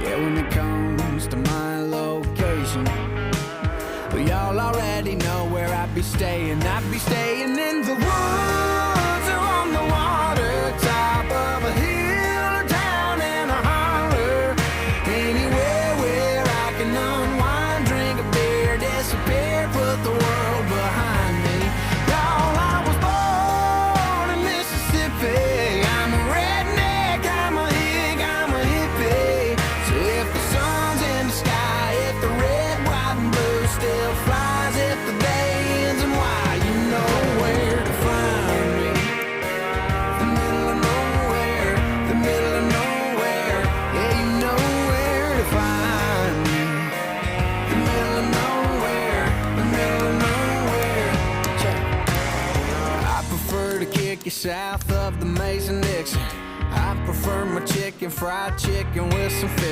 Yeah, when it comes to my location, well, y'all already know where I'd be staying. I'd be staying in the woods or on the water, top of a hill or down in a holler. Anywhere where I can unwind, drink a beer, disappear, put the world behind me. Y'all, I was born in Mississippi. I'm a redneck, I'm a hick, I'm a hippie. So if the sun's in the sky, if the red, white, and blue still flies, if the day ends and why, you know where to find me. The middle of nowhere, the middle of nowhere. Yeah, you know where to find me. The middle of nowhere, the middle of nowhere. Check. I prefer to kick you south of the Mason-Dixon. I prefer my chicken, fried chicken with some fish.